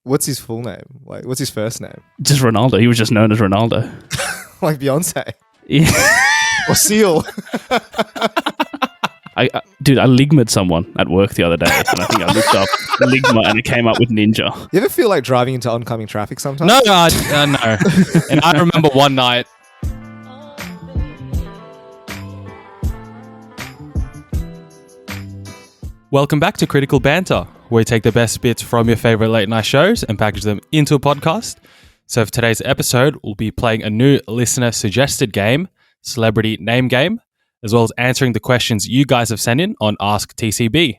What's his full name? Like, what's his first name? Just Ronaldo. He was just known as Ronaldo. Like Beyonce. Yeah. Or Seal. Dude, I ligmaed someone at work the other day, and I think I looked up ligma and it came up with ninja. You ever feel like driving into oncoming traffic sometimes? No. And I remember one night. Welcome back to Critical Banter, where we take the best bits from your favorite late night shows and package them into a podcast. So for today's episode, we'll be playing a new listener suggested game, Celebrity Name Game, as well as answering the questions you guys have sent in on Ask TCB.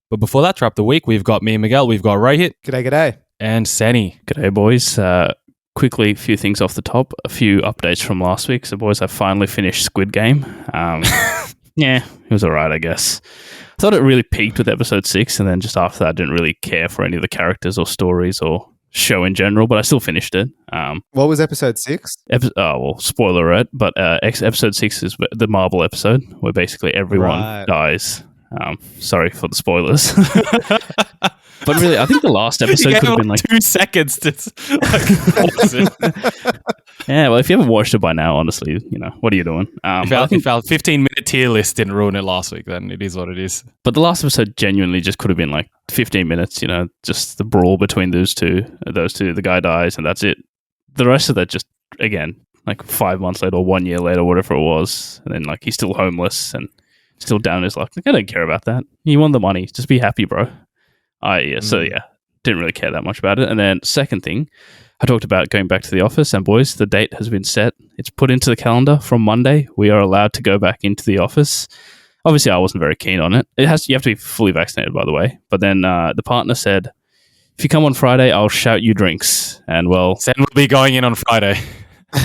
But before that, to wrap the week, we've got me and Miguel, we've got Rohit. G'day. And Seni. G'day, boys. Quickly, a few things off the top. A few updates from last week. So, boys, I finally finished Squid Game. Yeah, it was all right, I guess. I thought it really peaked with episode 6, and then just after that, I didn't really care for any of the characters or stories or show in general, but I still finished it. What was episode 6? Spoiler alert, but episode 6 is the Marvel episode, where basically everyone dies. Sorry for the spoilers. But really, I think the last episode could have been like 2 seconds to pause it. Yeah, well, if you haven't watched it by now, honestly, what are you doing? If our 15-minute tier list didn't ruin it last week, then it is what it is. But the last episode genuinely just could have been like 15 minutes, just the brawl between those two, the guy dies and that's it. The rest of that just, again, like 5 months later or 1 year later, whatever it was, and then like he's still homeless and still down his luck. Like, I don't care about that. You won the money. Just be happy, bro. So didn't really care that much about it. And then second thing, I talked about going back to the office, and boys, the date has been set. It's put into the calendar from Monday. We are allowed to go back into the office. Obviously, I wasn't very keen on it. You have to be fully vaccinated, by the way. But then the partner said, if you come on Friday, I'll shout you drinks. And well, Sen will be going in on Friday.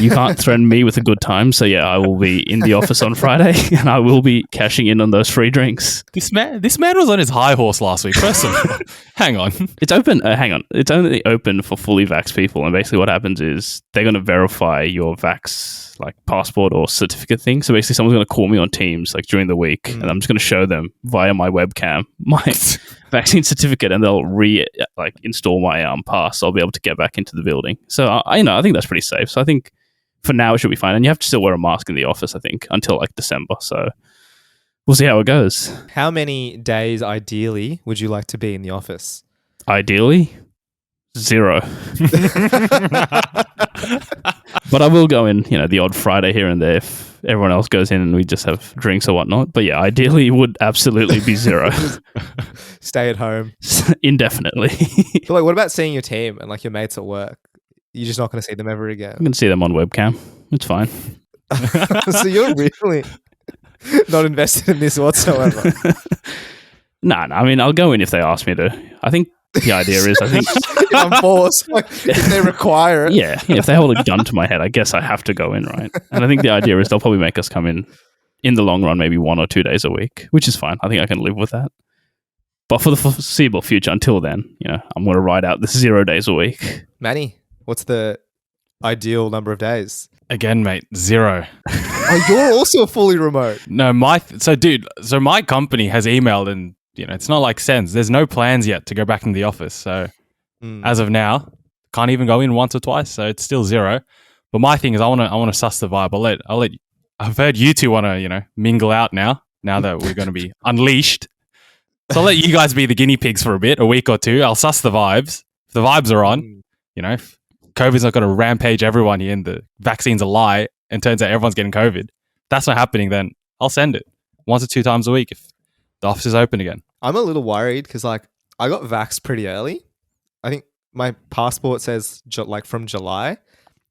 You can't threaten me with a good time. So yeah, I will be in the office on Friday, and I will be cashing in on those free drinks. This man was on his high horse last week. First of all, hang on. It's open. Hang on. It's only open for fully vaxxed people, and basically what happens is they're going to verify your vax like passport or certificate thing. So basically, someone's going to call me on Teams like during the week, and I'm just going to show them via my webcam my vaccine certificate, and they'll install my pass. So I'll be able to get back into the building. So I think that's pretty safe. So I think for now it should be fine, and you have to still wear a mask in the office, I think, until like December. So we'll see how it goes. How many days ideally would you like to be in the office? Ideally, 0. But I will go in, the odd Friday here and there if everyone else goes in and we just have drinks or whatnot. But yeah, ideally it would absolutely be 0. Stay at home. Indefinitely. But like, what about seeing your team and like your mates at work? You're just not going to see them ever again. You can see them on webcam. It's fine. So you're really not invested in this whatsoever. No. I mean, I'll go in if they ask me to. I think the idea is, if I'm forced, like, if they require it. Yeah, if they hold a gun to my head, I guess I have to go in, right? And I think the idea is they'll probably make us come in the long run, maybe 1 or 2 days a week, which is fine. I think I can live with that. But for the foreseeable future, until then, I'm going to ride out this 0 days a week. Manny, what's the ideal number of days? Again, mate, 0. Oh, you're also fully remote. No, my company has emailed and, it's not like Sen's. There's no plans yet to go back in the office. So as of now, can't even go in once or twice. So it's still 0. But my thing is I want to suss the vibe. I've heard you two want to, mingle out now that we're going to be unleashed. So I'll let you guys be the guinea pigs for a week or two. I'll suss the vibes. If the vibes are on, if COVID's not going to rampage everyone here and the vaccine's a lie and turns out everyone's getting COVID. If that's not happening, then I'll send it 1 to 2 times a week if the office is open again. I'm a little worried because I got vaxxed pretty early. I think my passport says from July.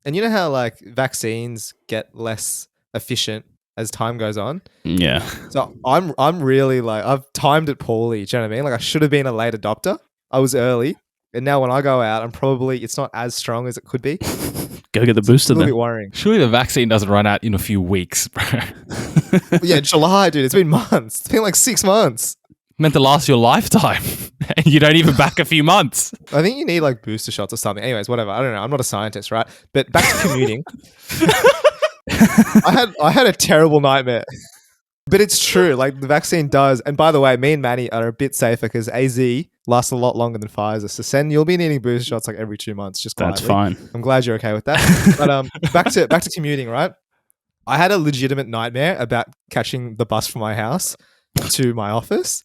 And you know how like vaccines get less efficient as time goes on? Yeah. So I'm really I've timed it poorly. Do you know what I mean? Like I should have been a late adopter. I was early. And now when I go out, it's not as strong as it could be. Go get the booster then. It's a little bit worrying. Surely the vaccine doesn't run out in a few weeks, bro. Yeah, July, dude. It's been months. It's been like 6 months. Meant to last your lifetime. And you don't even back a few months. I think you need like booster shots or something. Anyways, whatever. I don't know. I'm not a scientist, right? But back to commuting. I had a terrible nightmare. But it's true. Like the vaccine does. And by the way, me and Manny are a bit safer because AZ lasts a lot longer than Pfizer. So Sen, you'll be needing booster shots like every 2 months. Just quietly. That's fine. I'm glad you're okay with that. But back to commuting, right? I had a legitimate nightmare about catching the bus from my house to my office.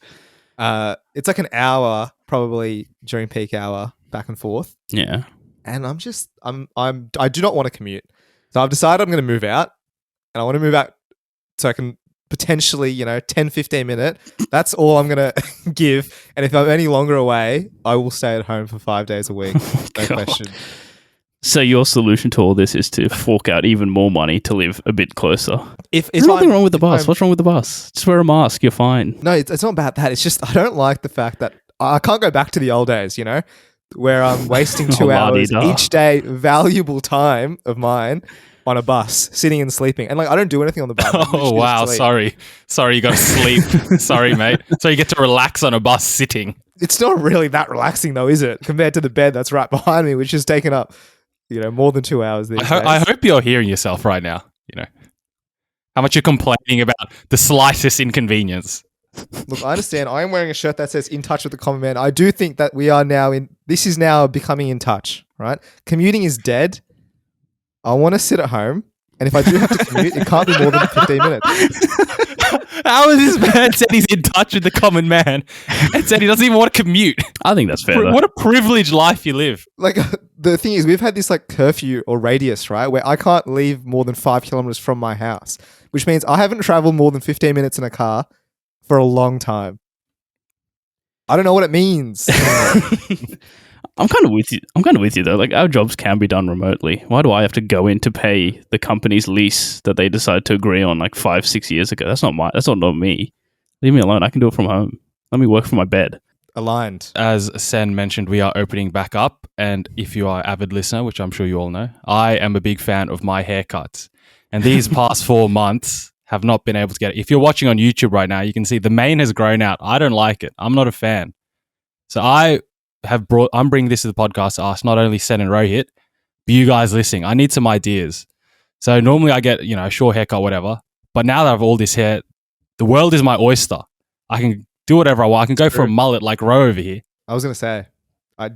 It's like an hour, probably during peak hour, back and forth. Yeah. And I do not want to commute. So I've decided I'm going to move out, and I want to move out so I can potentially, 10, 15 minute. That's all I'm going to give. And if I'm any longer away, I will stay at home for 5 days a week. No question. So your solution to all this is to fork out even more money to live a bit closer. There's nothing wrong with the bus. What's wrong with the bus? Just wear a mask. You're fine. No, it's not about that. It's just I don't like the fact that I can't go back to the old days, where I'm wasting 2 hours each day, valuable time of mine, on a bus, sitting and sleeping. And I don't do anything on the bus. Oh, wow. Sorry, you got to sleep. Sorry, mate. So you get to relax on a bus sitting. It's not really that relaxing though, is it? Compared to the bed that's right behind me, which has taken up, more than 2 hours these days. I hope you're hearing yourself right now, how much you're complaining about the slightest inconvenience. Look, I understand. I am wearing a shirt that says "In Touch with the Common Man." I do think that we are now this is now becoming in touch, right? Commuting is dead. I want to sit at home, and if I do have to commute, it can't be more than 15 minutes. How is this man said he's in touch with the common man and said he doesn't even want to commute? I think that's fair. What a privileged life you live. The thing is, we've had this curfew or radius, right, where I can't leave more than 5 kilometers from my house, which means I haven't traveled more than 15 minutes in a car for a long time. I don't know what it means. I'm kind of with you though. Our jobs can be done remotely. Why do I have to go in to pay the company's lease that they decided to agree on 5-6 years ago? That's not me. Leave me alone. I can do it from home. Let me work from my bed. Aligned. As Sen mentioned, we are opening back up, and if you are an avid listener, which I'm sure you all know, I am a big fan of my haircuts. And these past 4 months have not been able to get it. If you're watching on YouTube right now, you can see the mane has grown out. I don't like it. I'm not a fan. So I'm bringing this to the podcast to ask not only Sen and Rohit, but you guys listening. I need some ideas. So normally I get, a short haircut, whatever. But now that I have all this hair, the world is my oyster. I can do whatever I want. I can go for a mullet like Ro over here. I was going to say,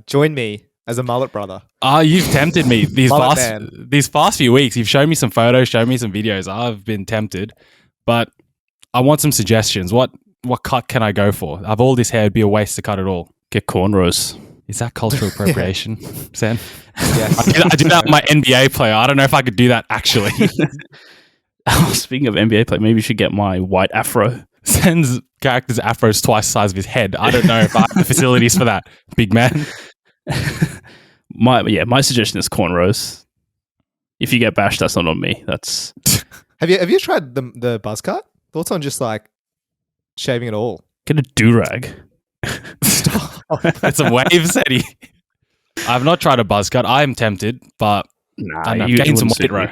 join me as a mullet brother. You've tempted me these past few weeks. You've shown me some photos, shown me some videos. I've been tempted, but I want some suggestions. What cut can I go for? I have all this hair. It'd be a waste to cut it all. Get cornrows. Is that cultural appropriation, Sen? Yes. I did that with my NBA player. I don't know if I could do that actually. Speaking of NBA player, maybe you should get my white afro. Sen's character's afro is twice the size of his head. I don't know if I have the facilities for that, big man. My suggestion is cornrows. If you get bashed, that's not on me. That's. Have you tried the buzz cut? Thoughts on just shaving it all? Get a do-rag. Stop. It's some waves, Eddie. I've not tried a buzz cut. I am tempted, but gain some weight, bro.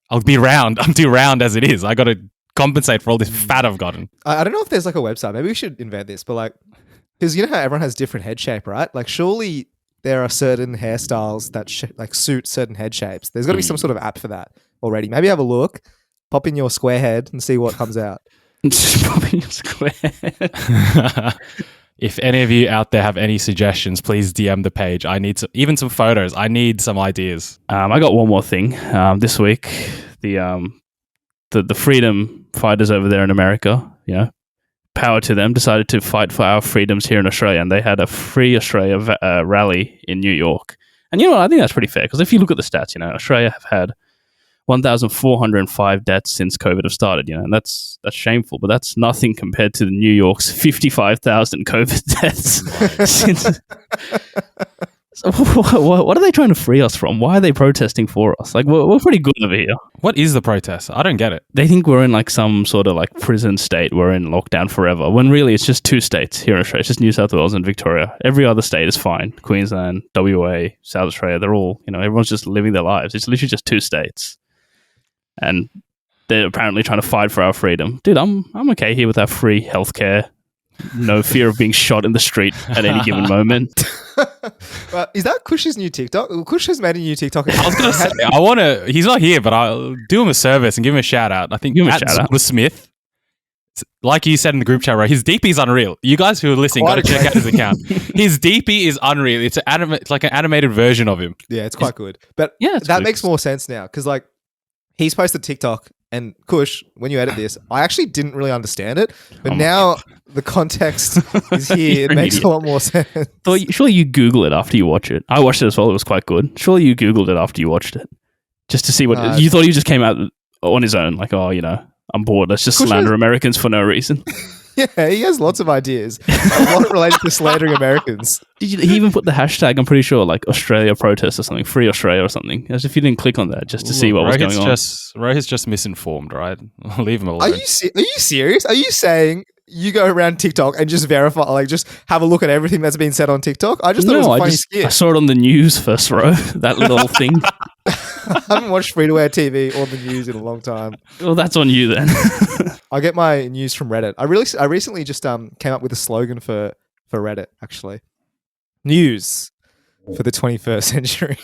I'll be round. I'm too round as it is. I got to compensate for all this fat I've gotten. I don't know if there's a website. Maybe we should invent this, but because you know how everyone has different head shape, right? Surely there are certain hairstyles that suit certain head shapes. There's got to be some sort of app for that already. Maybe have a look, pop in your square head and see what comes out. Just pop in your square head. If any of you out there have any suggestions, please DM the page. I need even some photos. I need some ideas. I got one more thing. This week, the freedom fighters over there in America, power to them, decided to fight for our freedoms here in Australia, and they had a Free Australia rally in New York. And I think that's pretty fair, because if you look at the stats, Australia have had 1,405 deaths since COVID have started, and that's shameful, but that's nothing compared to New York's 55,000 COVID deaths since. So what are they trying to free us from? Why are they protesting for us? We're pretty good over here. What is the protest? I don't get it. They think we're in some sort of prison state. We're in lockdown forever. When really it's just 2 states here in Australia. It's just New South Wales and Victoria. Every other state is fine. Queensland, WA, South Australia, they're all, everyone's just living their lives. It's literally just 2 states. And they're apparently trying to fight for our freedom. Dude, I'm okay here with our free healthcare. No fear of being shot in the street at any given moment. Well, is that Kush's new TikTok? Kush has made a new TikTok. I was going to say, he's not here, but I'll do him a service and give him a shout out. I think give him a shout out. Smith like you said in the group chat, right? His DP is unreal. You guys who are listening got to check out his account. His DP is unreal. It's like an animated version of him. Yeah, it's quite good. But Yeah, that makes more sense now because like he's posted TikTok and Kush, when you edit this, I actually didn't really understand it. But now the context is here. It makes a lot more sense. Surely you Google it after you watch it. I watched it as well. It was quite good. Surely you Googled it after you watched it. Just to see what... you thought he just came out on his own. Like, oh, you know, I'm bored. Let's just slander Americans for no reason. Yeah, he has lots of ideas. A lot related to slandering Americans. He even put the hashtag, I'm pretty sure, like Australia protest or something, Free Australia or something. As if you didn't click on that just to see what was going on. Rohit's just misinformed, right? Leave him alone. Are you serious? Are you saying you go around TikTok and just verify, like just have a look at everything that's been said on TikTok? I just thought it was a funny skit. I saw it on the news first row, that little thing. I haven't watched free-to-air TV or the news in a long time. Well, that's on you then. I get my news from Reddit. I recently just came up with a slogan for Reddit, actually. News for the 21st century.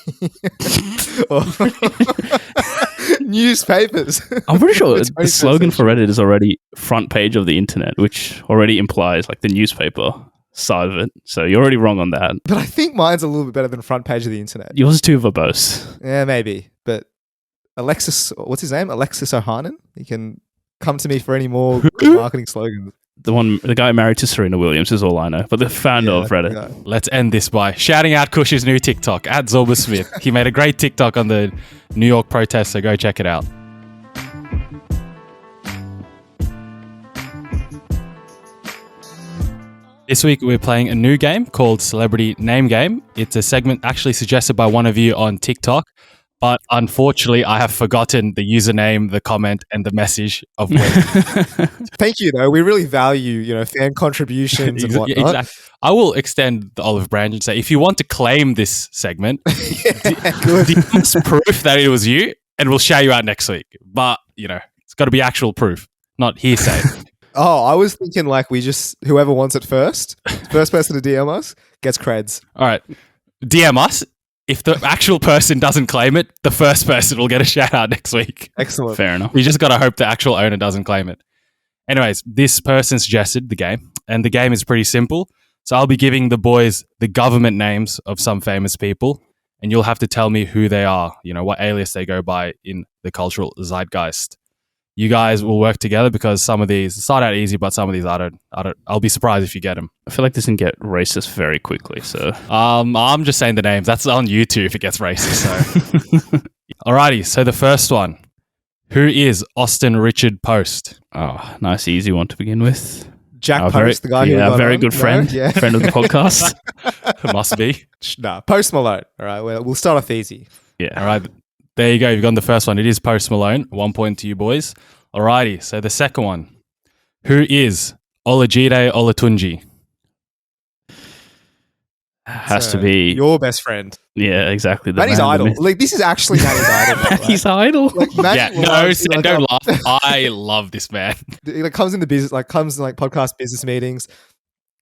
Newspapers. I'm pretty sure the slogan for Reddit is already front page of the internet, which already implies like the newspaper side of it. So you're already wrong on that. But I think mine's a little bit better than front page of the internet. Yours is too verbose. Yeah, maybe. But Alexis, what's his name? Alexis Ohanian? He can come to me for any more marketing slogans. The guy married to Serena Williams is all I know, but the founder of Reddit. Yeah. Let's end this by shouting out Kush's new TikTok at Zorba Smith. He made a great TikTok on the New York protests, so go check it out. This week we're playing a new game called Celebrity Name Game. It's a segment actually suggested by one of you on TikTok, but unfortunately I have forgotten the username, the comment, and the message of when. Thank you, though. We really value, fan contributions and whatnot. Exactly. I will extend the olive branch and say, if you want to claim this segment, give us proof that it was you, and we'll shout you out next week. But, it's got to be actual proof, not hearsay. Oh, I was thinking like whoever wants it first person to DM us gets creds. All right. DM us. If the actual person doesn't claim it, the first person will get a shout out next week. Excellent. Fair enough. You just got to hope the actual owner doesn't claim it. Anyways, this person suggested the game, and the game is pretty simple. So I'll be giving the boys the government names of some famous people, and you'll have to tell me who they are, what alias they go by in the cultural zeitgeist. You guys will work together because some of these start out easy, but some of these I'll be surprised if you get them. I feel like this can get racist very quickly. So I'm just saying the names. That's on you too if it gets racist. So. Alrighty. So the first one, who is Austin Richard Post? Oh, nice easy one to begin with. Jack Post, the guy who got very good friend, friend of the podcast. Must be. No, Post Malone. All right, we'll start off easy. Yeah. All right. There you go. You've gotten the first one. It is Post Malone. 1 point to you boys. Alrighty. So the second one. Who is Olajide Olatunji? Has to be your best friend. Yeah, exactly. Manny's idol. Like this is actually Manny's idol. Manny's idol. Like, don't laugh. I love this man. He comes in podcast business meetings.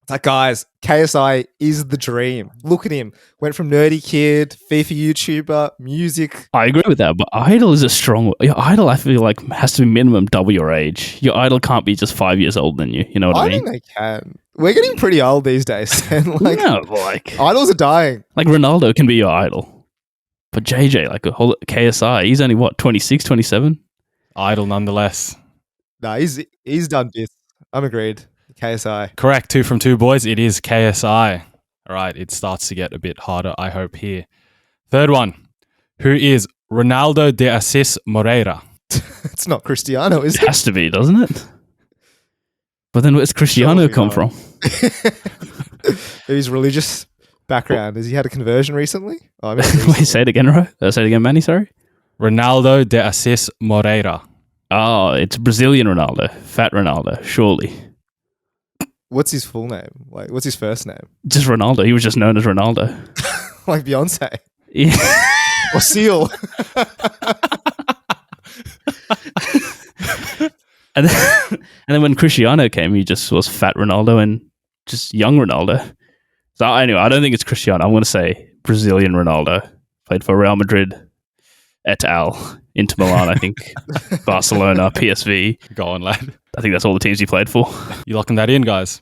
It's like, guys, KSI is the dream. Look at him. Went from nerdy kid, FIFA YouTuber, music. I agree with that, but idol is a strong... Your idol, I feel like, has to be minimum double your age. Your idol can't be just 5 years older than you. You know what I mean? I think they can. We're getting pretty old these days. And idols are dying. Like Ronaldo can be your idol. But JJ, like a whole KSI, he's only, 26, 27? Idol nonetheless. No, he's done bits. I'm agreed. KSI. Correct. 2 from 2 boys. It is KSI. All right. It starts to get a bit harder, I hope, here. Third one. Who is Ronaldo de Assis Moreira? It's not Cristiano, is it? It has to be, doesn't it? But then where's Cristiano come from? His religious background. Has he had a conversion recently? Wait, say it again, Ro. Say it again, Manny, sorry. Ronaldo de Assis Moreira. Oh, it's Brazilian Ronaldo. Fat Ronaldo, surely. What's his full name? Like, what's his first name? Just Ronaldo. He was just known as Ronaldo. Like Beyonce. Yeah. Or Seal. and then when Cristiano came, he just was fat Ronaldo and just young Ronaldo. So anyway, I don't think it's Cristiano. I'm going to say Brazilian Ronaldo. Played for Real Madrid. et al. Into Milan, I think. Barcelona, PSV. Go on, lad. I think that's all the teams he played for. You locking that in, guys?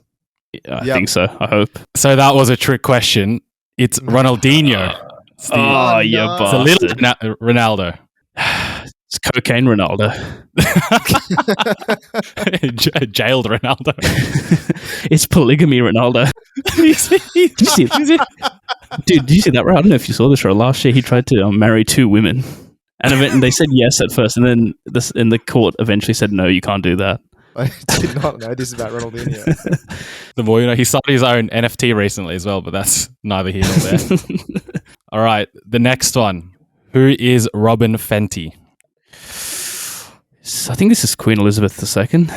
I think so. I hope. So that was a trick question. It's Ronaldinho. It's the, Oh, you no. it's a little bastard. Ronaldo. It's cocaine Ronaldo. Jailed Ronaldo. It's polygamy Ronaldo. Did you see Dude, did you see that? Right? I don't know if you saw this. Right? Last year, he tried to marry 2 women. And they said yes at first. And then the court eventually said, no, you can't do that. I did not know this about Ronaldinho. The more you know, he started his own NFT recently as well, but that's neither here nor there. All right, the next one. Who is Robin Fenty? I think this is Queen Elizabeth II.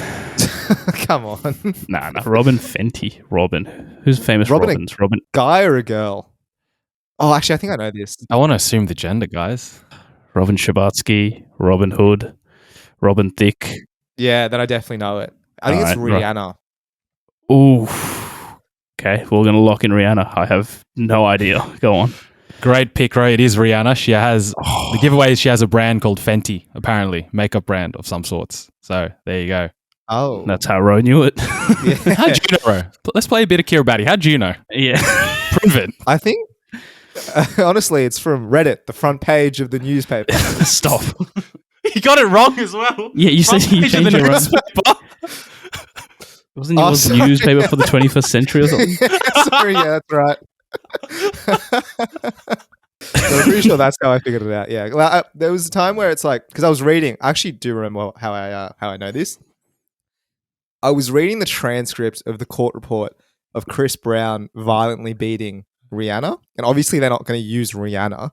Come on. Nah, Robin Fenty. Robin. Who's famous Robins? Robin. Guy or a girl? Oh, actually, I think I know this. I want to assume the gender, guys. Robin Schabatsky. Robin Hood. Robin Thicke. Yeah, then I definitely know it. I think it's Rihanna. Ooh. Okay, we're going to lock in Rihanna. I have no idea. Go on. Great pick, Ro. It is Rihanna. She has the giveaway is she has a brand called Fenty, apparently, makeup brand of some sorts. So there you go. Oh, That's how Ro knew it. yeah. How'd you know, Ro? Let's play a bit of Kiribati. How'd you know? Yeah. Prove it. I think, honestly, it's from Reddit, the front page of the newspaper. Stop. You got it wrong as well. Yeah, you said you Page of the changed your own. newspaper. Wasn't yours sorry. newspaper for the 21st century or something? Sorry, yeah, that's right. So I'm pretty sure that's how I figured it out. Yeah, well, there was a time where it's like, because I was reading. I actually do remember how I know this. I was reading the transcript of the court report of Chris Brown violently beating Rihanna, and obviously they're not going to use Rihanna,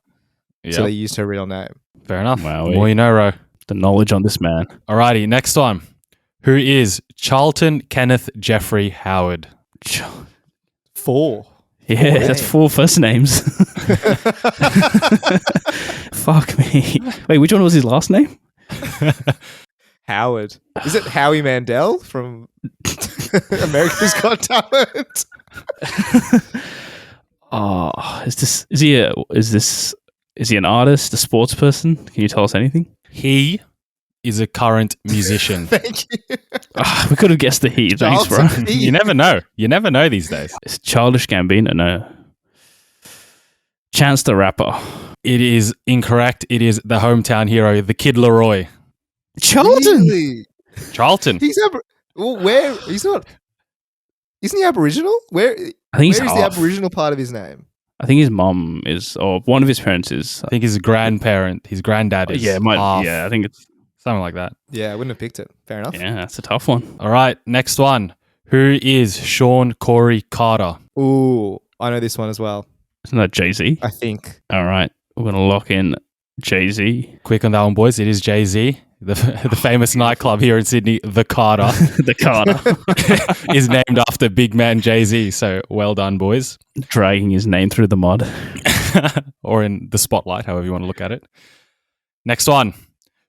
so they used her real name. Fair enough. Wow. The more you know, Ro. The knowledge on this man. Alrighty, next one. Who is Charlton Kenneth Jeffrey Howard? 4. Yeah, Oh, that's damn. 4 first names. Fuck me. Wait, which one was his last name? Howard. Is it Howie Mandel from America's Got Talent? Oh, is he an artist, a sports person? Can you tell us anything? He is a current musician. Thank you. We could have guessed the he. Thanks, bro. Charlton He. You never know. You never know these days. It's Childish Gambino. No. Chance the Rapper. It is incorrect. It is the hometown hero, the Kid Leroy. Charlton. Really? Charlton. Where he's not? Isn't he Aboriginal? Where? I think he's Where is the half. Aboriginal part of his name? I think his mum is, or one of his parents is. I think his grandparent, his granddad is half. Yeah, I think it's. Something like that. Yeah, I wouldn't have picked it. Fair enough. Yeah, that's a tough one. All right, next one. Who is Sean Corey Carter? Ooh, I know this one as well. Isn't that Jay-Z? I think. All right, we're gonna lock in Jay-Z. Quick on that one, boys. It is Jay-Z. The famous nightclub here in Sydney, The Carter, The Carter. is named after big man Jay-Z. So well done, boys. Dragging his name through the mud. Or in the spotlight, however you want to look at it. Next one.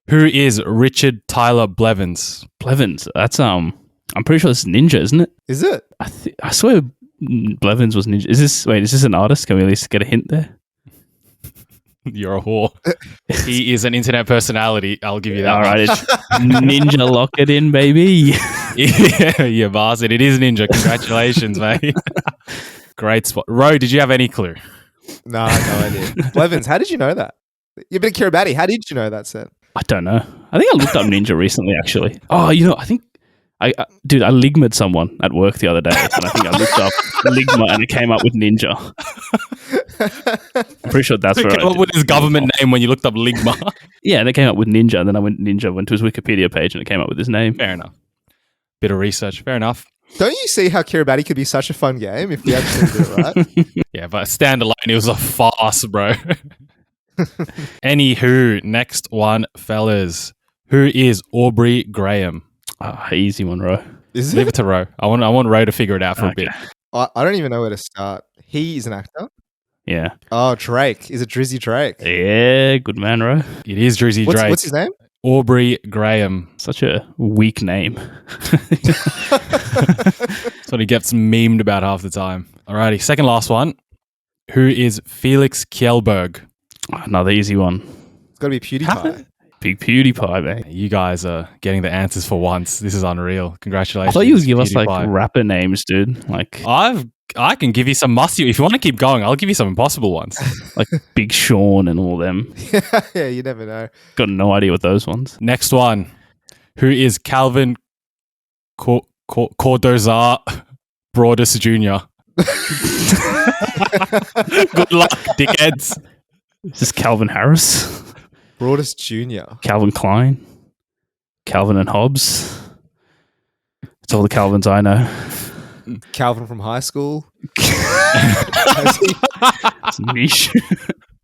Who is Richard Tyler Blevins? Blevins. That's I'm pretty sure it's Ninja, isn't it? Is it? I swear Blevins was Ninja. Is this an artist? Can we at least get a hint there? You're a whore. He is an internet personality. I'll give you that. All one. right, it's Ninja. Lock it in, baby. Yeah, you bastard. It is Ninja. Congratulations, mate. Great spot. Ro, did you have any clue? No, no idea. Blevins, how did you know that? You've been Kiribati. How did you know that, Seth? I don't know. I think I looked up Ninja recently, actually. Oh, I think I ligmaed someone at work the other day, and I think I looked up ligma, and it came up with Ninja. I'm pretty sure that's where Came up with his government name when you looked up Ligma. Yeah, and it came up with Ninja, and then I went to his Wikipedia page, and it came up with his name. Fair enough. Bit of research. Fair enough. Don't you see how Kiribati could be such a fun game if we actually do it right? Yeah, but standalone, it was a farce, bro. Anywho, next one, fellas. Who is Aubrey Graham? Easy one, Ro. Is Leave it? it to Ro. I want Ro to figure it out for a bit. I don't even know where to start. He is an actor. Yeah. Oh, Drake. Is it Drizzy Drake? Yeah, good man, Ro. It is Drizzy Drake. What's his name? Aubrey Graham. Such a weak name. That's what he gets memed about half the time. Alrighty, second last one. Who is Felix Kjellberg? Another easy one. It's Gotta be PewDiePie. Big PewDiePie, man. You guys are getting the answers for once. This is unreal. I Congratulations. thought you would give us like PewDiePie. rapper names, dude. Like I can give you some musty. If you want to keep going, I'll give you some impossible ones. like Big Sean and all them. Yeah, you never know. Got no idea what those ones. Next one. Who is Calvin Cordozar Broadus Jr.? Good luck, dickheads. Is this Calvin Harris? Broadus Jr. Calvin Klein? Calvin and Hobbes? It's all the Calvins I know. Calvin from high school. It's niche.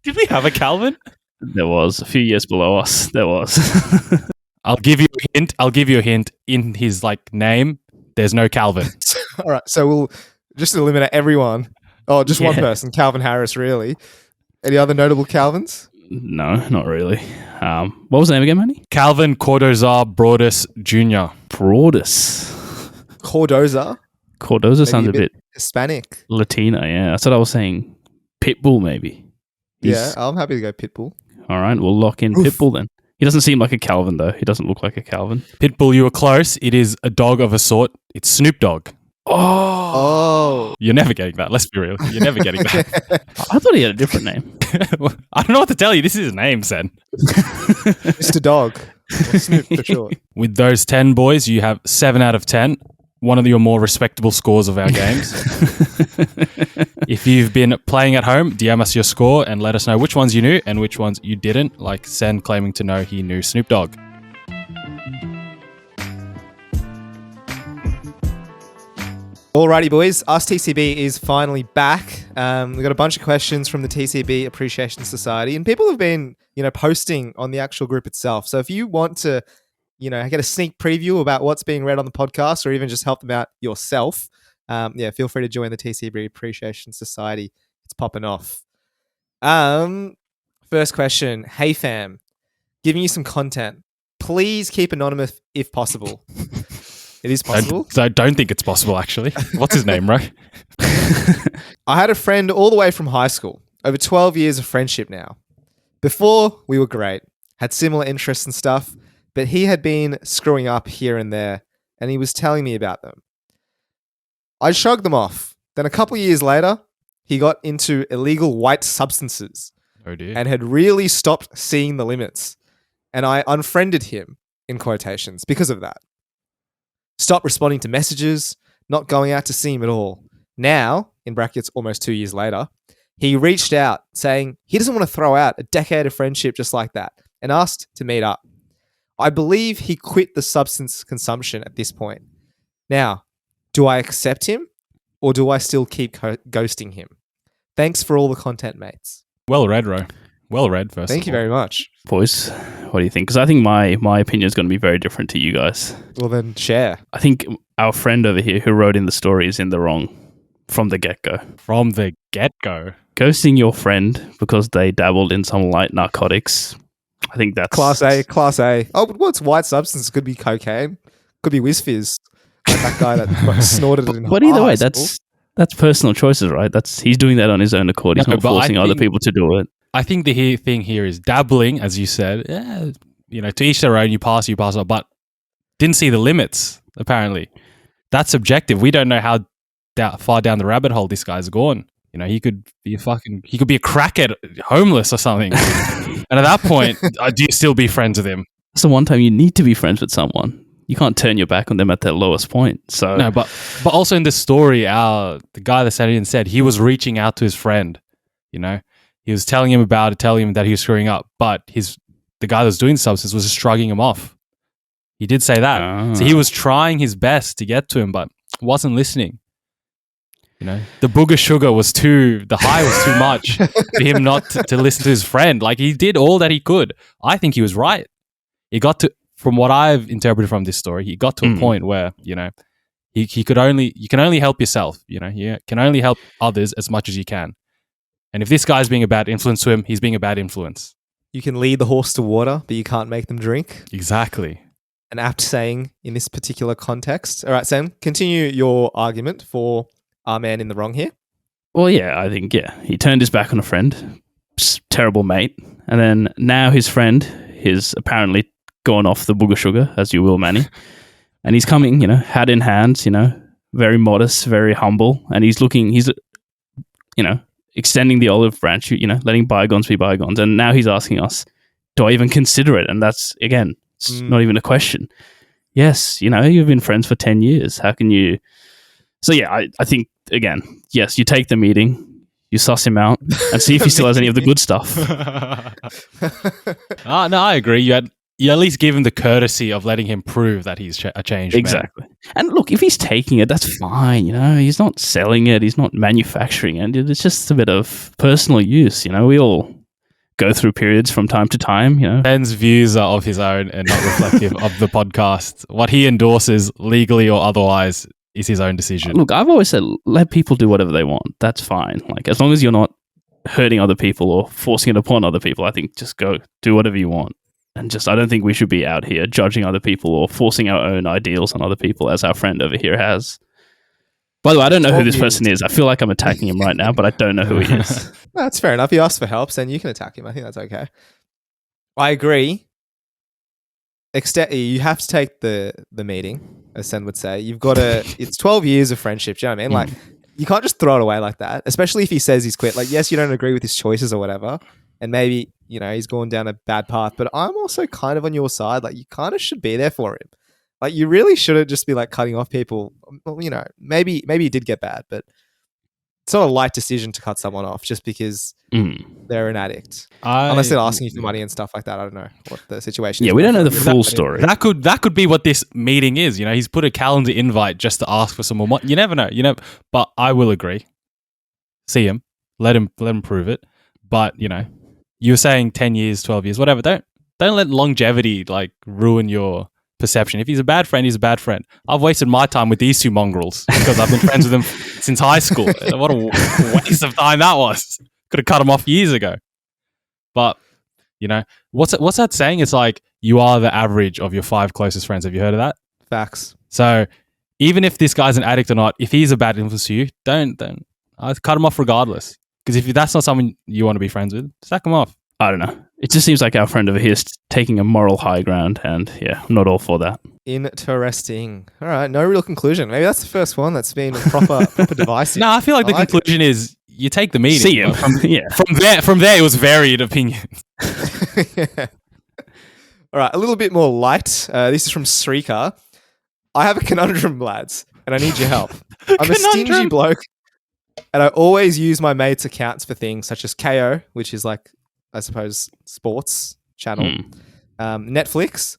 Did we have a Calvin? There was. A few years below us, there was. I'll give you a hint. In his like name, there's no Calvin. All right, so we'll just eliminate everyone. Oh, just one Yeah. person, Calvin Harris, really. Any other notable Calvins? No, not really. What was the name again, Manny? Calvin Cordozar Broadus Jr. Broadus. Cordoza, Cordoza maybe sounds a bit Hispanic. Latina, yeah. That's what I was saying. Pitbull, maybe. Yeah, I'm happy to go Pitbull. All right, we'll lock in Oof. Pitbull then. He doesn't seem like a Calvin, though. He doesn't look like a Calvin. Pitbull, you were close. It is a dog of a sort. It's Snoop Dogg. Oh. You're never getting that. Let's be real. You're never getting that. I thought he had a different name. I don't know what to tell you. This is his name, Sen. Mr. Dog. Or Snoop for short. With those 10 boys, you have 7 out of 10. One of your more respectable scores of our games. If you've been playing at home, DM us your score and let us know which ones you knew and which ones you didn't, like Sen claiming to know he knew Snoop Dogg. Alrighty, boys. Ask TCB is finally back. We've got a bunch of questions from the TCB Appreciation Society, and people have been, posting on the actual group itself. So if you want to, get a sneak preview about what's being read on the podcast, or even just help them out yourself, feel free to join the TCB Appreciation Society. It's popping off. First question. Hey fam, giving you some content. Please keep anonymous if possible. It is possible. I don't think it's possible, actually. What's his name, Ro? I had a friend all the way from high school. Over 12 years of friendship now. Before, we were great. Had similar interests and stuff. But he had been screwing up here and there. And he was telling me about them. I shrugged them off. Then a couple years later, he got into illegal white substances. Oh, dear. And had really stopped seeing the limits. And I unfriended him, in quotations, because of that. Stopped responding to messages, not going out to see him at all. Now, in brackets, almost 2 years later, he reached out saying he doesn't want to throw out a decade of friendship just like that and asked to meet up. I believe he quit the substance consumption at this point. Now, do I accept him or do I still keep ghosting him? Thanks for all the content, mates. Well read, Ro. Well read, first Thank you very much. Boys, what do you think? Because I think my opinion is going to be very different to you guys. Well, then share. I think our friend over here who wrote in the story is in the wrong from the get-go. From the get-go. Ghosting your friend because they dabbled in some light narcotics, I think that's... Class A. Oh, but what's white substance? Could be cocaine. Could be whiz fizz. Like that guy that snorted it in But either way, high school. that's personal choices, right? He's doing that on his own accord. He's No, not but I forcing other think- people to do it. I think the thing here is dabbling, as you said. To each their own. You pass on, but didn't see the limits. Apparently, that's subjective. We don't know how far down the rabbit hole this guy's gone. He could be a crackhead, homeless or something. And at that point, do you still be friends with him? That's the one time you need to be friends with someone. You can't turn your back on them at their lowest point. So No, but also in this story, the guy that sent it in said he was reaching out to his friend. He was telling him about it, telling him that he was screwing up, but the guy that was doing the substance was just shrugging him off. He did say that. So he was trying his best to get to him, but wasn't listening. The booger sugar the high was too much for him not to listen to his friend. Like, he did all that he could. I think he was right. He got to, from what I've interpreted from this story, he got to a point where, you can only help yourself. You can only help others as much as you can. And if this guy's being a bad influence to him, he's being a bad influence. You can lead the horse to water, but you can't make them drink. Exactly. An apt saying in this particular context. All right, Sam, continue your argument for our man in the wrong here. Well, yeah, I think, he turned his back on a friend terrible mate. And then now his friend is apparently gone off the booger sugar, as you will, Manny. And he's coming, hat in hand, very modest, very humble. And he's, extending the olive branch, letting bygones be bygones. And now he's asking us, do I even consider it? And that's, again, it's not even a question. Yes, you've been friends for 10 years. How can you... So, yeah, I think, again, yes, you take the meeting, you suss him out, and see if he still has any of the good stuff. No, I agree. You at least give him the courtesy of letting him prove that he's a changed man. Exactly. And look, if he's taking it, that's fine. He's not selling it. He's not manufacturing it. It's just a bit of personal use. We all go through periods from time to time. Ben's views are of his own and not reflective of the podcast. What he endorses, legally or otherwise, is his own decision. Look, I've always said, let people do whatever they want. That's fine. Like, as long as you're not hurting other people or forcing it upon other people, I think just go do whatever you want. And I don't think we should be out here judging other people or forcing our own ideals on other people, as our friend over here has. By the way, I don't know who this person is. I feel like I'm attacking him right now, but I don't know who he is. That's fair enough. He asked for help, so then you can attack him. I think that's okay. I agree. You have to take the meeting, as Sen would say. You've got to... It's 12 years of friendship. Do you know what I mean? Like, you can't just throw it away like that, especially if he says he's quit. Like, yes, you don't agree with his choices or whatever, and maybe... he's gone down a bad path, but I'm also kind of on your side. Like, you kind of should be there for him. Like, you really shouldn't just be like cutting off people. Well, maybe he did get bad, but it's not a light decision to cut someone off just because they're an addict. Unless they're asking you for money and stuff like that. I don't know what the situation is. Yeah, we don't know the full story. That could be what this meeting is. He's put a calendar invite just to ask for some more money. You never know. But I will agree. See him. Let him prove it. But, you were saying 10 years, 12 years, whatever. Don't let longevity ruin your perception. If he's a bad friend, he's a bad friend. I've wasted my time with these two mongrels because I've been friends with them since high school. What a waste of time that was. Could have cut them off years ago. But, what's that saying? It's like, you are the average of your 5 closest friends. Have you heard of that? Facts. So even if this guy's an addict or not, if he's a bad influence to you, don't I'd cut him off regardless. Because if that's not someone you want to be friends with, sack him off. I don't know. It just seems like our friend over here is taking a moral high ground, and yeah, I'm not all for that. Interesting. All right, no real conclusion. Maybe that's the first one that's been proper divisive. No, I feel like the conclusion is you take the meeting. See him. From there, it was varied opinions. Yeah. All right, a little bit more light. This is from Srika. I have a conundrum, lads, and I need your help. I'm a stingy bloke. And I always use my mates' accounts for things such as KO, which is like, I suppose, sports channel, Netflix,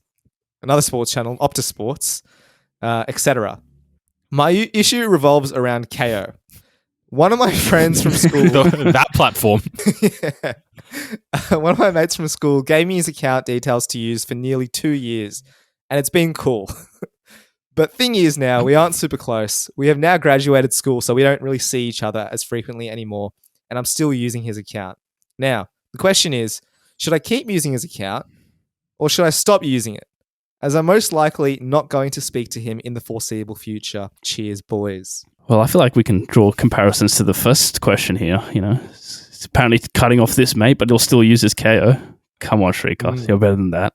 another sports channel, Optus Sports, etc. My issue revolves around KO. One of my friends from school... that platform. Yeah. One of my mates from school gave me his account details to use for nearly 2 years, and it's been cool. But thing is now, we aren't super close. We have now graduated school, so we don't really see each other as frequently anymore, and I'm still using his account. Now, the question is, should I keep using his account, or should I stop using it? As I'm most likely not going to speak to him in the foreseeable future. Cheers, boys. Well, I feel like we can draw comparisons to the first question here. It's apparently cutting off this mate, but he'll still use his KO. Come on, Shrika, you're better than that.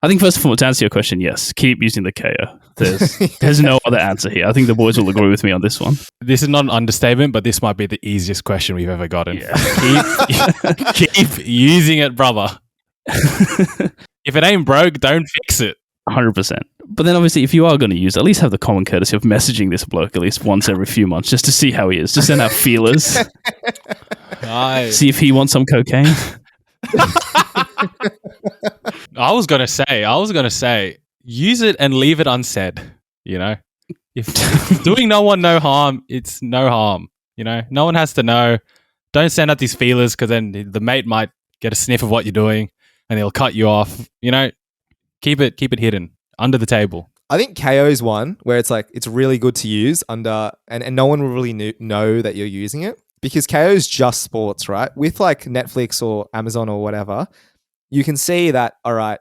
I think first of all, to answer your question, yes, keep using the KO. There's no other answer here. I think the boys will agree with me on this one. This is not an understatement, but this might be the easiest question we've ever gotten. Yeah. Keep using it, brother. If it ain't broke, don't fix it. 100%. But then obviously, if you are going to use it, at least have the common courtesy of messaging this bloke at least once every few months just to see how he is. Just send out feelers. See if he wants some cocaine. I was gonna say, use it and leave it unsaid. If doing no one no harm, it's no harm. No one has to know. Don't send out these feelers because then the mate might get a sniff of what you're doing and he'll cut you off. Keep it hidden under the table. I think KO is one where it's like it's really good to use under, and no one will really know that you're using it. Because KO is just sports, right? With like Netflix or Amazon or whatever, you can see that, all right,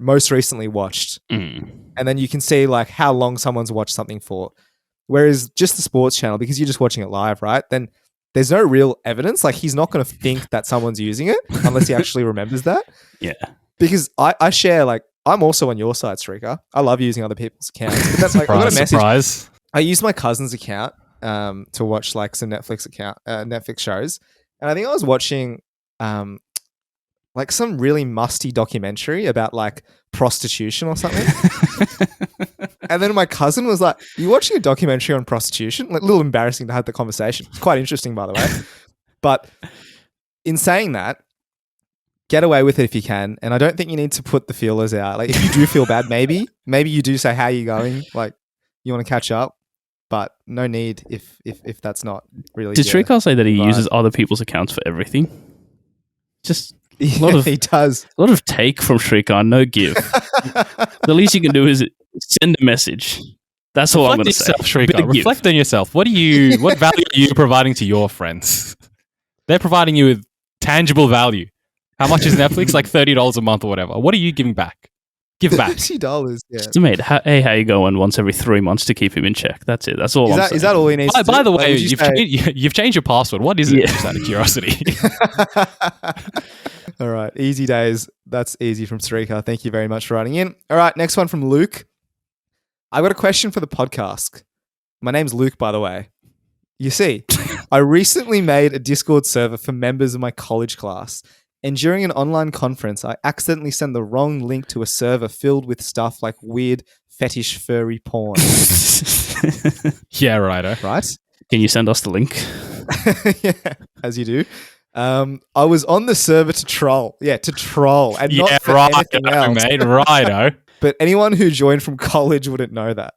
most recently watched. And then you can see like how long someone's watched something for. Whereas just the sports channel, because you're just watching it live, right? Then there's no real evidence. Like, he's not going to think that someone's using it unless he actually remembers that. Yeah. Because I share, like, I'm also on your side, Srika. I love using other people's accounts. But that's like, I got a message. Surprise. I used my cousin's account to watch like some Netflix shows. And I think I was watching like some really musty documentary about like prostitution or something. And then my cousin was like, "You watching a documentary on prostitution?" Like, a little embarrassing to have the conversation. It's quite interesting, by the way. But in saying that, get away with it if you can. And I don't think you need to put the feelers out. Like, if you do feel bad, maybe you do say, "How you going?" Like, you want to catch up. But no need if that's not really. Did Shrikar say that he uses other people's accounts for everything? Just a lot of he does. A lot of take from Shrikar, no give. The least you can do is send a message. That's all I'm going to say. Reflect on yourself. What value are you providing to your friends? They're providing you with tangible value. How much is Netflix? Like $30 a month or whatever. What are you giving back? Give back. $30, yeah. So, mate, hey, how you going? Once every 3 months to keep him in check. That's it. That's all I'm saying. Is that all he needs to do? By the way, you've changed your password. What is it? Just out of curiosity. All right. Easy days. That's easy from Srika. Thank you very much for writing in. All right. Next one from Luke. I've got a question for the podcast. My name's Luke, by the way. You see, I recently made a Discord server for members of my college class. And during an online conference, I accidentally sent the wrong link to a server filled with stuff like weird fetish furry porn. Yeah, righto. Right? Can you send us the link? Yeah, as you do. I was on the server to troll. Yeah, to troll. And not for anything else. Mate, righto. But anyone who joined from college wouldn't know that.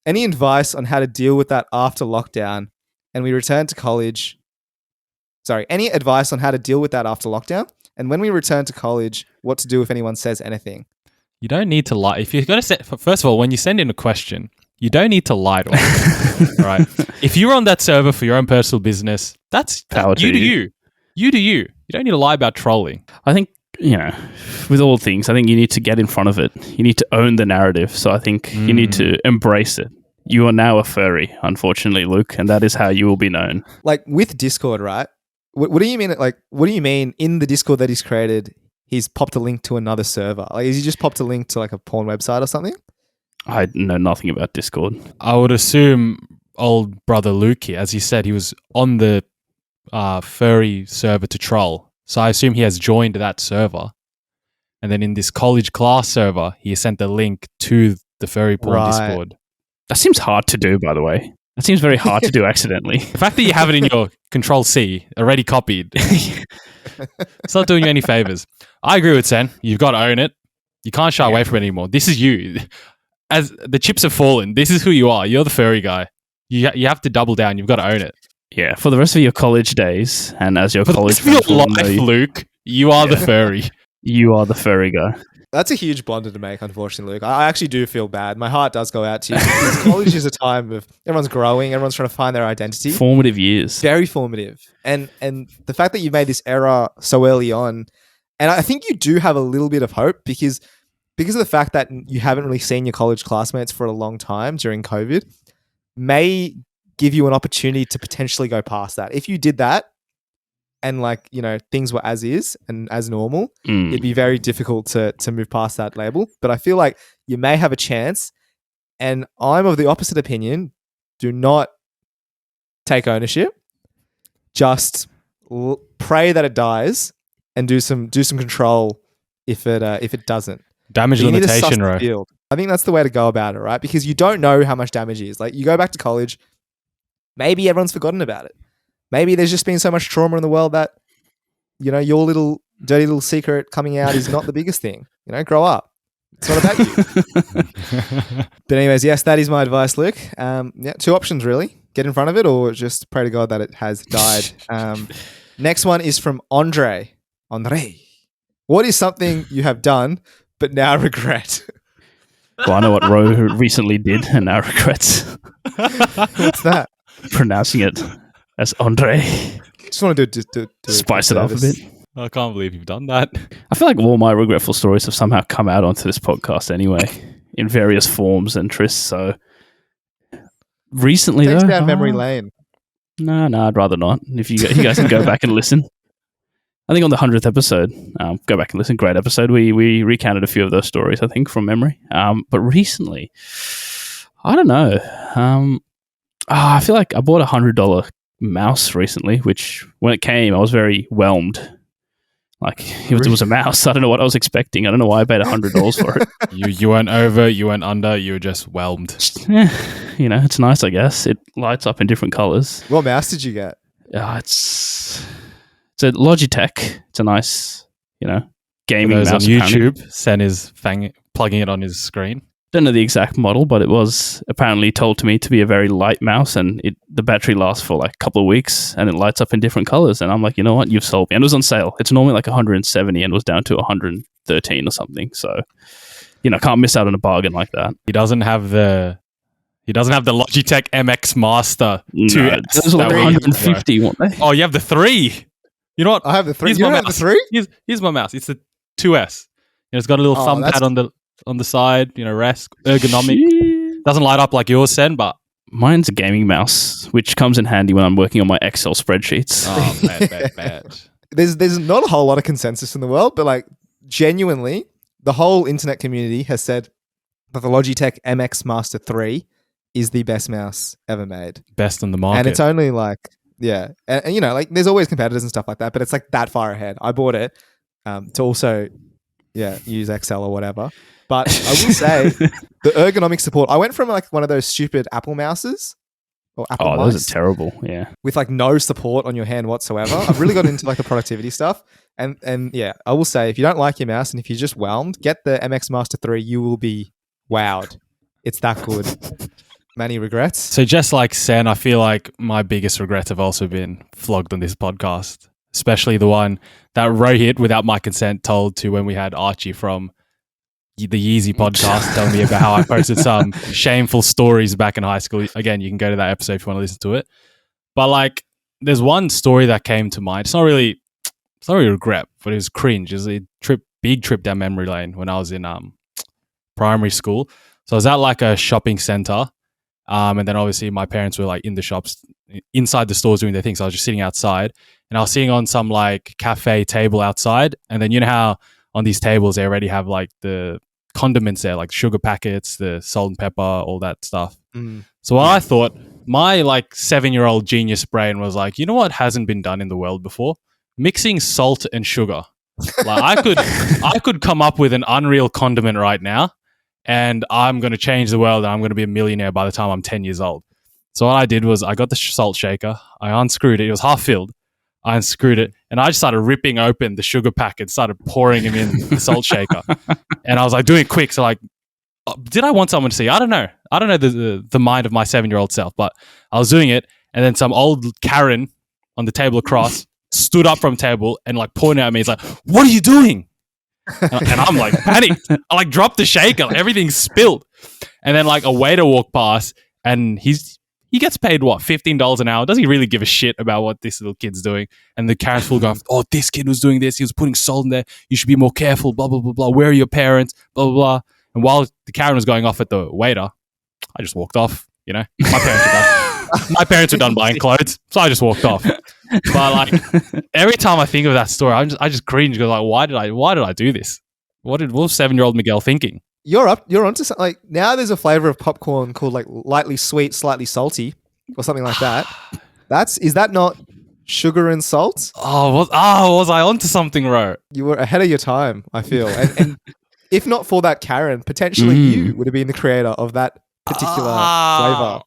Any advice on how to deal with that after lockdown and we return to college? Sorry, any advice on how to deal with that after lockdown? And when we return to college, what to do if anyone says anything? You don't need to lie. If you're going to first of all, when you send in a question, you don't need to lie to us. All right. If you're on that server for your own personal business, that's you do you. You do you. You don't need to lie about trolling. I think, with all things, I think you need to get in front of it. You need to own the narrative. So I think you need to embrace it. You are now a furry, unfortunately, Luke, and that is how you will be known. Like with Discord, right? What do you mean? Like, what do you mean in the Discord that he's created? He's popped a link to another server. Like, has he just popped a link to like a porn website or something? I know nothing about Discord. I would assume old brother Luke here, as he said, he was on the furry server to troll. So I assume he has joined that server, and then in this college class server, he sent the link to the furry porn Discord. That seems hard to do, by the way. That seems very hard to do accidentally. The fact that you have it in your Control-C, already copied, it's not doing you any favors. I agree with Sen. You've got to own it. You can't shy away from it anymore. This is you. As the chips have fallen, this is who you are. You're the furry guy. You have to double down. You've got to own it. Yeah, for the rest of your college days, and as your college friends will know, Luke, you are the furry. You are the furry guy. That's a huge blunder to make, unfortunately, Luke. I actually do feel bad. My heart does go out to you. Because college is a time of everyone's growing, everyone's trying to find their identity. Formative years. Very formative. And the fact that you made this error so early on, and I think you do have a little bit of hope because of the fact that you haven't really seen your college classmates for a long time during COVID, may give you an opportunity to potentially go past that. If you did that, and things were as is and as normal, it'd be very difficult to move past that label. But I feel like you may have a chance, and I'm of the opposite opinion. Do not take ownership. Just pray that it dies, and do some control if it doesn't. Damage limitation, right? I think that's the way to go about it, right? Because you don't know how much damage is. Like, you go back to college, maybe everyone's forgotten about it. Maybe there's just been so much trauma in the world that, your little dirty little secret coming out is not the biggest thing. Grow up. It's not about you. But anyways, yes, that is my advice, Luke. Two options really. Get in front of it or just pray to God that it has died. Next one is from Andre. What is something you have done but now regret? Well, I know what Ro recently did and now regrets. What's that? Pronouncing it as Andre. Just want to do spice it up a bit. I can't believe you've done that. I feel like all my regretful stories have somehow come out onto this podcast anyway, in various forms and trysts. So recently, takes down memory lane. No, I'd rather not. If you guys can go back and listen. I think on the 100th episode, go back and listen. Great episode. We recounted a few of those stories, I think, from memory. But recently, I don't know. I feel like I bought a $100 mouse recently, which when it came, I was very whelmed. Like it was a mouse. I don't know what I was expecting. I don't know why I paid $100 for it. You went over, you went under, you were just whelmed. It's nice, I guess. It lights up in different colors. What mouse did you get? It's a Logitech. It's a nice, gaming mouse. On mouse. YouTube, Sen is plugging it on his screen. Don't know the exact model, but it was apparently told to me to be a very light mouse, and the battery lasts for like a couple of weeks, and it lights up in different colors. And I'm like, you know what? You've sold me. And it was on sale. It's normally like 170 and was down to 113 or something. So, can't miss out on a bargain like that. He doesn't have the Logitech MX Master 2. No, those are like 150, weren't they? Oh, you have the 3. You know what? I have the 3. Here's You my have the mouse. 3? Here's my mouse. It's the 2S. It's got a little thumb pad on the side. Rest ergonomic. Doesn't light up like yours, Sen, but mine's a gaming mouse, which comes in handy when I'm working on my Excel spreadsheets. Oh, bad. There's not a whole lot of consensus in the world, but like genuinely, the whole internet community has said that the Logitech MX Master 3 is the best mouse ever made. Best on the market. And it's only like, yeah. And like there's always competitors and stuff like that, but it's like that far ahead. I bought it to also, use Excel or whatever. But I will say the ergonomic support, I went from like one of those stupid Apple mouses or Apple mice those are terrible. Yeah. with like no support on your hand whatsoever. I've really got into like the productivity stuff. And yeah, I will say if you don't like your mouse and if you're just whelmed, get the MX Master 3. You will be wowed. It's that good. Many regrets. So just like Sen, I feel like my biggest regrets have also been flogged on this podcast, especially the one that Rohit, without my consent, told to when we had Archie from the Yeezy podcast telling me about how I posted some shameful stories back in high school. Again, you can go to that episode if you want to listen to it. But like, there's one story that came to mind. It's not really a regret, but it was cringe. It was a big trip down memory lane when I was in primary school. So I was at like a shopping center. And then obviously my parents were like in the shops, inside the stores doing their things. So I was just sitting outside and I was sitting on some like cafe table outside. And then you know how on these tables, they already have like the condiments there, like sugar packets, the salt and pepper, all that stuff. So I thought my like 7-year-old genius brain was like, you know what hasn't been done in the world before? Mixing salt and sugar. Like I could come up with an unreal condiment right now. And I'm going to change the world and I'm going to be a millionaire by the time I'm 10 years old. So what I did was I got the salt shaker. I unscrewed it. It was half filled. I unscrewed it and I just started ripping open the sugar packet, started pouring them in the salt shaker. And I was like doing it quick. So like, did I want someone to see? I don't know. I don't know the mind of my 7-year-old self, but I was doing it. And then some old Karen on the table across stood up from table and like pointed at me. He's like, what are you doing? And I'm like panicked. I like dropped the shaker, like, everything spilled. And then like a waiter walked past and he gets paid what, $15 an hour. Does he really give a shit about what this little kid's doing? And the Karen's full going, oh, this kid was doing this. He was putting salt in there. You should be more careful, blah, blah, blah, blah. Where are your parents? Blah, blah, blah. And while the Karen was going off at the waiter, I just walked off, My parents were done buying clothes. So I just walked off. But like every time I think of that story, I just cringe because like, why did I do this? What was 7-year-old Miguel thinking? You're onto something. Like now there's a flavor of popcorn called like lightly sweet, slightly salty or something like that. Is that not sugar and salt? Was I onto something, Ro? You were ahead of your time, I feel. And if not for that Karen, potentially you would have been the creator of that particular flavor.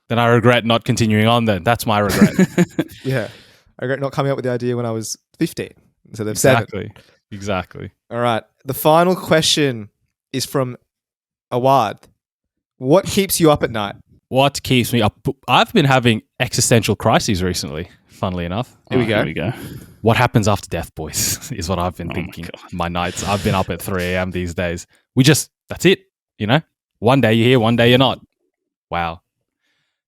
Then I regret not continuing on then. That's my regret. Yeah. I regret not coming up with the idea when I was 15 instead of 7. Exactly. All right. The final question is from Awad. What keeps you up at night? What keeps me up? I've been having existential crises recently, funnily enough. Here we go. What happens after death, boys, is what I've been thinking. My nights. I've been up at 3 a.m. these days. That's it. One day you're here, one day you're not. Wow.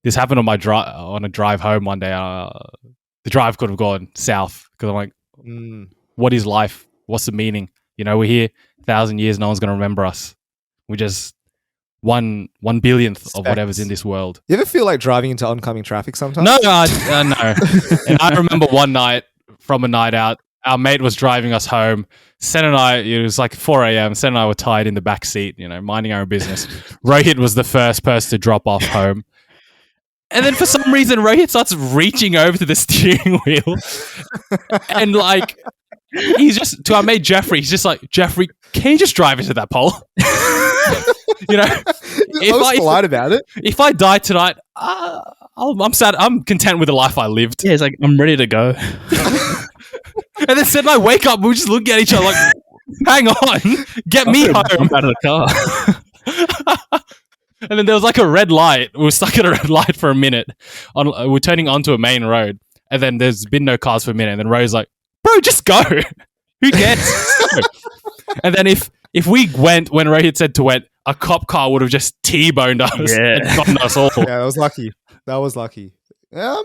This happened on a drive home one day. The drive could have gone south because I'm like, what is life? What's the meaning? We're here 1,000 years. No one's going to remember us. We're one billionth of Specks. whatever's in this world. You ever feel like driving into oncoming traffic sometimes? No. And I remember one night from a night out, our mate was driving us home. Sen and I, it was like 4 a.m. Sen and I were tied in the back seat, minding our own business. Rohit was the first person to drop off home. And then for some reason, Rohit starts reaching over to the steering wheel. And like, he's just, to our mate Jeffrey, he's just like, Jeffrey, can you just drive into that pole? I was polite about it. If I die tonight, I'm sad. I'm content with the life I lived. Yeah, he's like, I'm ready to go. And then Sid and I wake up, we're just looking at each other like, hang on, get me home. Jump out of the car. And then there was like a red light. We were stuck at a red light for a minute. We're turning onto a main road. And then there's been no cars for a minute. And then Ro's like, bro, just go. Who cares? And then if we went when Rohit said to went, a cop car would have just T-boned us and gotten us all. Yeah, that was lucky. I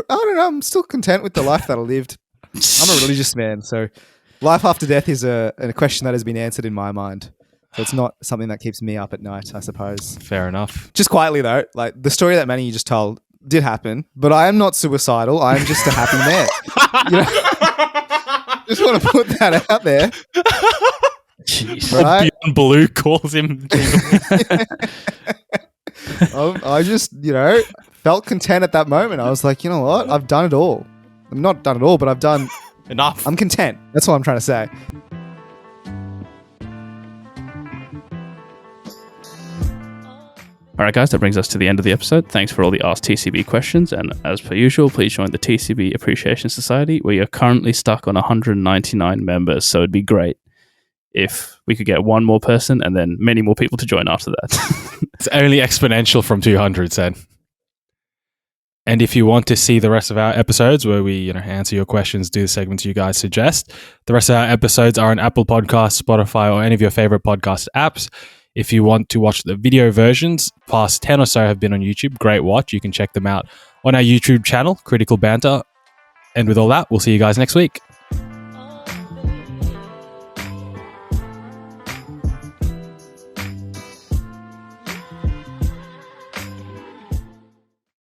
don't know. I'm still content with the life that I lived. I'm a religious man, so life after death is a question that has been answered in my mind. So it's not something that keeps me up at night, I suppose. Fair enough. Just quietly though, like the story that Manny you just told did happen, but I am not suicidal. I am just a happy man. Just want to put that out there. Jeez. Right? Beyond Blue calls him. I just, felt content at that moment. I was like, you know what? I've done it all. I'm not done it all, but I've done enough. I'm content. That's what I'm trying to say. All right, guys, that brings us to the end of the episode. Thanks for all the Ask TCB questions. And as per usual, please join the TCB Appreciation Society, where you're currently stuck on 199 members. So it'd be great if we could get one more person and then many more people to join after that. It's only exponential from 200, Sen. And if you want to see the rest of our episodes where we answer your questions, do the segments you guys suggest, the rest of our episodes are on Apple Podcasts, Spotify, or any of your favorite podcast apps. If you want to watch the video versions, past 10 or so have been on YouTube. Great watch. You can check them out on our YouTube channel, Critical Banter. And with all that, we'll see you guys next week.